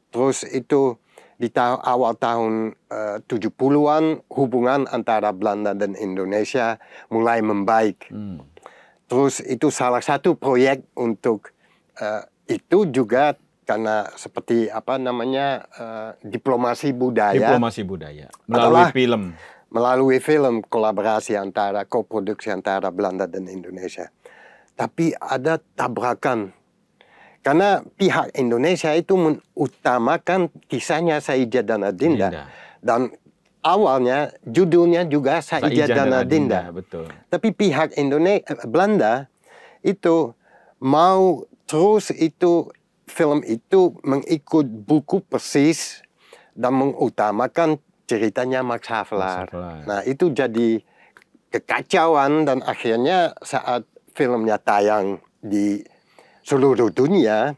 Terus itu di awal tahun 70-an hubungan antara Belanda dan Indonesia mulai membaik. Terus itu salah satu proyek untuk itu juga karena seperti diplomasi budaya. Diplomasi budaya melalui film. Melalui film kolaborasi koproduksi antara Belanda dan Indonesia. Tapi ada tabrakan. Karena pihak Indonesia itu mengutamakan kisahnya Saija dan Adinda. Dan awalnya judulnya juga Saija dan Adinda. Betul. Tapi pihak Belanda itu mau terus film itu mengikut buku persis dan mengutamakan ceritanya Max Havelaar. Nah, itu jadi kekacauan dan akhirnya saat filmnya tayang di seluruh dunia,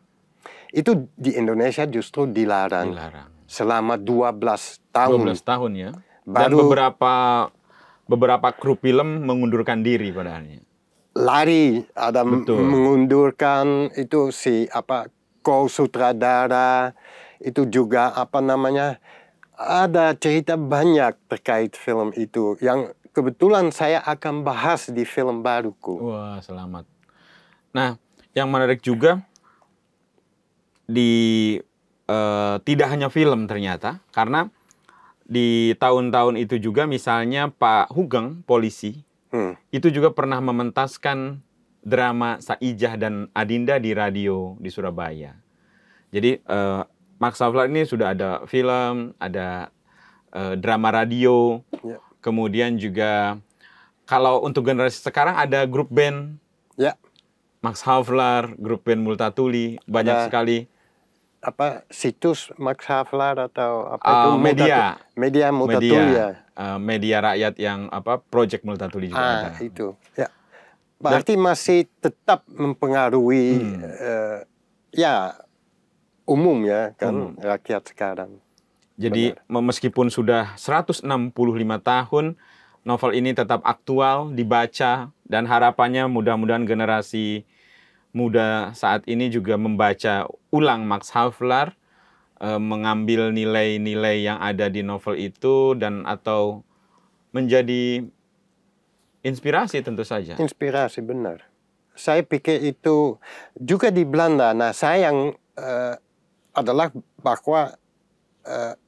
itu di Indonesia justru dilarang. Selama 12 tahun. 12 tahun ya. Dan beberapa kru film mengundurkan diri padahalnya. Lari, ada mengundurkan itu sutradara, itu juga ada cerita banyak terkait film itu yang kebetulan saya akan bahas di film baruku. Wah, selamat. Nah, yang menarik juga tidak hanya film ternyata, karena di tahun-tahun itu juga misalnya Pak Hugeng, polisi, itu juga pernah mementaskan drama Saijah dan Adinda di radio di Surabaya. Jadi Max Havelaar ini sudah ada film, ada drama radio, kemudian juga kalau untuk generasi sekarang ada grup band Max Havelaar, grup band Multatuli, banyak sekali. Situs Max Havelaar atau media Multatuli media rakyat yang Project Multatuli juga ada. Itu ya. Berarti masih tetap mempengaruhi umum ya kan rakyat sekarang. Jadi meskipun sudah 165 tahun, novel ini tetap aktual, dibaca, dan harapannya mudah-mudahan generasi muda saat ini juga membaca ulang Max Havelaar, mengambil nilai-nilai yang ada di novel itu dan atau menjadi inspirasi tentu saja. Inspirasi benar. Saya pikir itu juga di Belanda. Nah, sayang adalah bahwa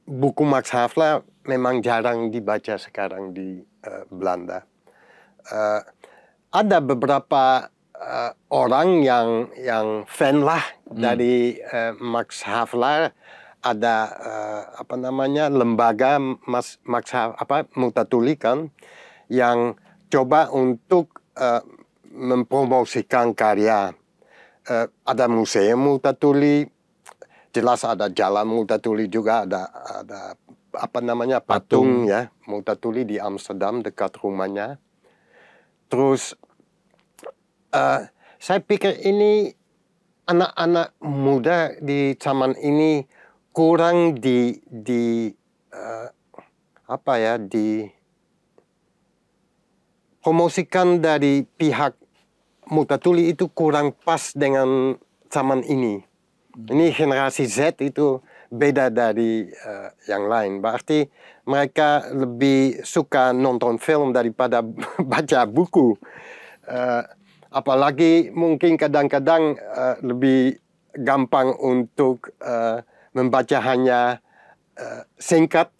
buku Max Havelaar memang jarang dibaca sekarang di Belanda. Ada beberapa orang yang fan lah dari Max Havelaar. Ada lembaga Multatuli kan yang coba untuk mempromosikan karya. Ada museum Multatuli, jelas ada jalan Multatuli juga, ada patung ya Multatuli di Amsterdam dekat rumahnya. Terus saya pikir ini anak-anak muda di zaman ini kurang promosikan dari pihak Multatuli itu kurang pas dengan zaman ini. Ini generasi Z itu beda dari yang lain. Berarti mereka lebih suka nonton film daripada baca buku. Apalagi mungkin kadang-kadang lebih gampang untuk membaca hanya singkat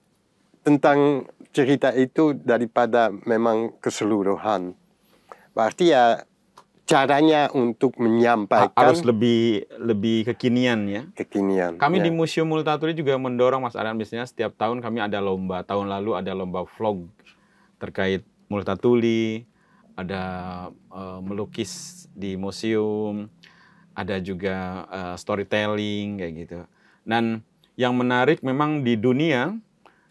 tentang cerita itu daripada memang keseluruhan. Berarti ya caranya untuk menyampaikan harus lebih kekinian ya. Kekinian. Kami di Museum Multatuli juga mendorong Mas Aryan, biasanya setiap tahun kami ada lomba. Tahun lalu ada lomba vlog terkait Multatuli, ada melukis di museum, ada juga storytelling kayak gitu. Dan yang menarik memang di dunia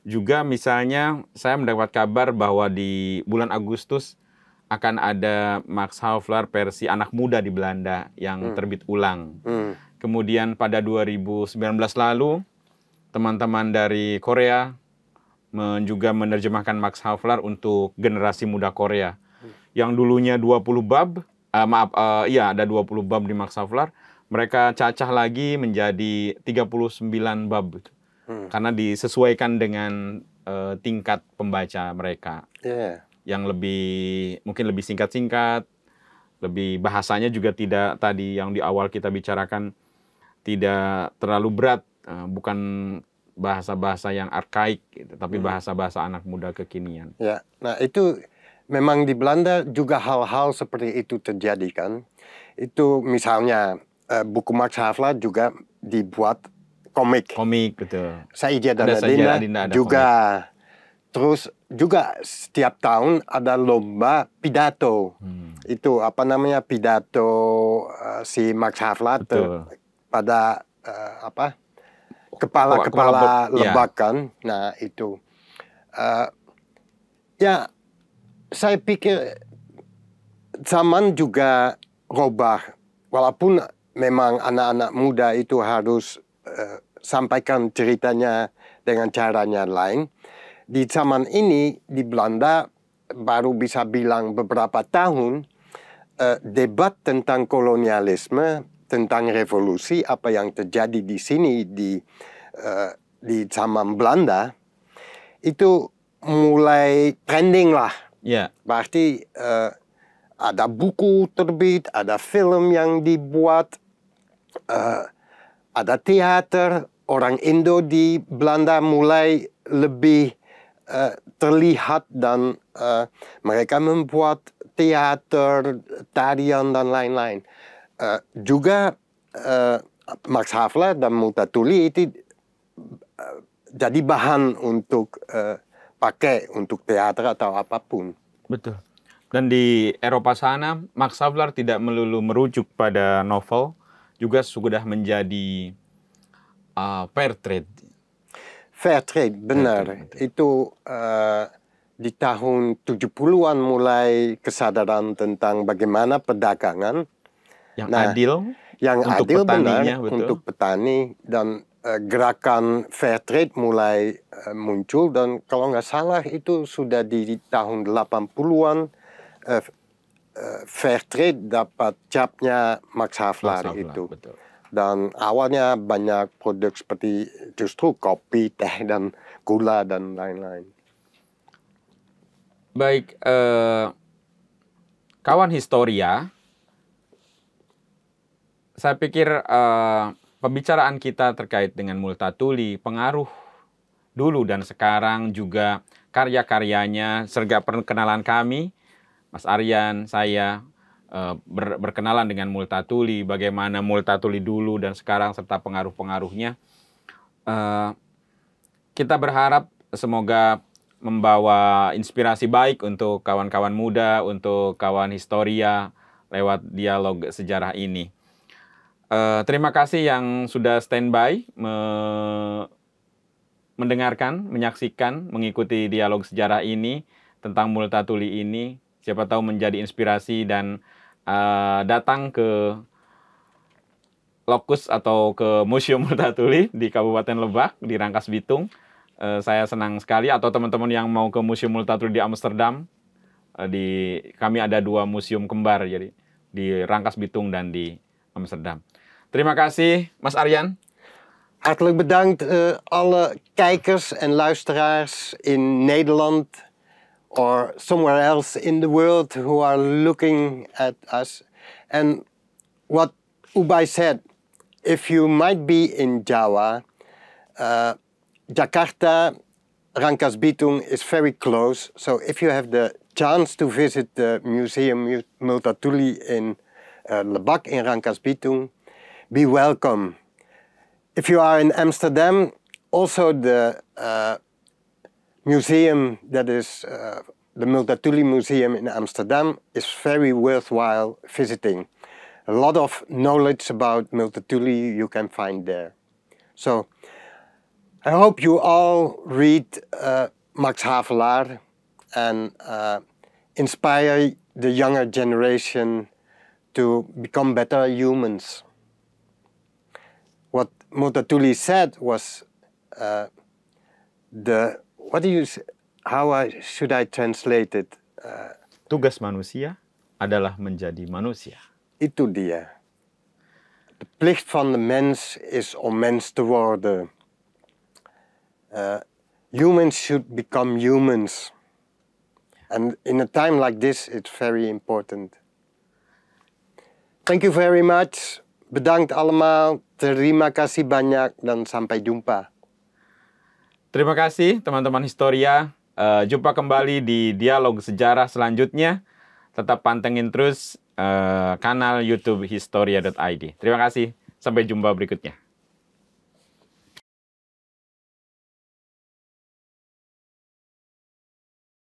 Juga misalnya saya mendapat kabar bahwa di bulan Agustus akan ada Max Havelaar versi anak muda di Belanda yang terbit ulang. Kemudian pada 2019 lalu, teman-teman dari Korea juga menerjemahkan Max Havelaar untuk generasi muda Korea. Yang dulunya 20 bab, ada 20 bab di Max Havelaar, mereka cacah lagi menjadi 39 bab. Karena disesuaikan dengan tingkat pembaca mereka. Yang mungkin lebih singkat-singkat, lebih bahasanya juga tidak tadi yang di awal kita bicarakan, tidak terlalu berat, bukan bahasa-bahasa yang arkaik, gitu, tapi bahasa-bahasa anak muda kekinian. Ya, nah itu memang di Belanda juga hal-hal seperti itu terjadi kan. Itu misalnya buku Max Havelaar juga dibuat komik, betul. Saja dan Adinda juga komik. Terus juga setiap tahun ada lomba pidato. Itu apa namanya, pidato si Max Havelaar pada kepala-kepala lebak kan. Nah itu ya, saya pikir zaman juga robah. Walaupun memang anak-anak muda itu harus sampaikan ceritanya dengan caranya lain. Di zaman ini di Belanda baru bisa bilang beberapa tahun debat tentang kolonialisme, tentang revolusi, apa yang terjadi di sini di zaman Belanda itu mulai trending lah. Berarti ada buku terbit, ada film yang dibuat, ada teater. Orang Indo di Belanda mulai lebih terlihat dan mereka membuat teater, tarian dan lain-lain. Juga Max Havelaar dan Multatuli itu jadi bahan untuk pakai untuk teater atau apapun. Betul. Dan di Eropa sana, Max Havelaar tidak melulu merujuk pada novel, juga sudah menjadi fair trade. Fair trade, benar. Itu di tahun 70-an mulai kesadaran tentang bagaimana perdagangan yang adil, untuk petaninya, betul. Untuk petani, dan gerakan fair trade mulai muncul, dan kalau nggak salah itu sudah di tahun 80-an fair trade dapat capnya Max Havelaar itu. Betul. Dan awalnya banyak produk seperti justru kopi, teh, dan gula, dan lain-lain. Baik, kawan Historia, saya pikir pembicaraan kita terkait dengan Multatuli, pengaruh dulu dan sekarang, juga karya-karyanya, serta perkenalan kami, Mas Aryan, saya, berkenalan dengan Multatuli, bagaimana Multatuli dulu dan sekarang, serta pengaruh-pengaruhnya. Kita berharap semoga membawa inspirasi baik untuk kawan-kawan muda, untuk kawan Historia lewat dialog sejarah ini. Terima kasih yang sudah standby mendengarkan, menyaksikan, mengikuti dialog sejarah ini tentang Multatuli ini. Siapa tahu menjadi inspirasi dan datang ke lokus atau ke Museum Multatuli di Kabupaten Lebak, di Rangkas Bitung. Saya senang sekali. Atau teman-teman yang mau ke Museum Multatuli di Amsterdam, kami ada 2 museum kembar, jadi di Rangkas Bitung dan di Amsterdam. Terima kasih, Mas Aryan. Hartelijk bedankt alle kijkers en luisteraars in Nederland or somewhere else in the world who are looking at us. And what Ubay said, if you might be in Jawa, Jakarta, Rangkas Bitung is very close. So if you have the chance to visit the Museum Multatuli in Lebak in Rangkas Bitung, be welcome. If you are in Amsterdam, also the museum that is the Multatuli Museum in Amsterdam is very worthwhile visiting. A lot of knowledge about Multatuli you can find there. So I hope you all read Max Havelaar and inspire the younger generation to become better humans. What Multatuli said was should I translate it? Tugas manusia adalah menjadi manusia. Itu dia. De plicht van de mens is om mens te worden. Humans should become humans. And in a time like this, it's very important. Thank you very much. Bedankt allemaal. Terima kasih banyak dan sampai jumpa. Terima kasih teman-teman Historia. Jumpa kembali di dialog sejarah selanjutnya. Tetap pantengin terus kanal YouTube Historia.id. Terima kasih. Sampai jumpa berikutnya.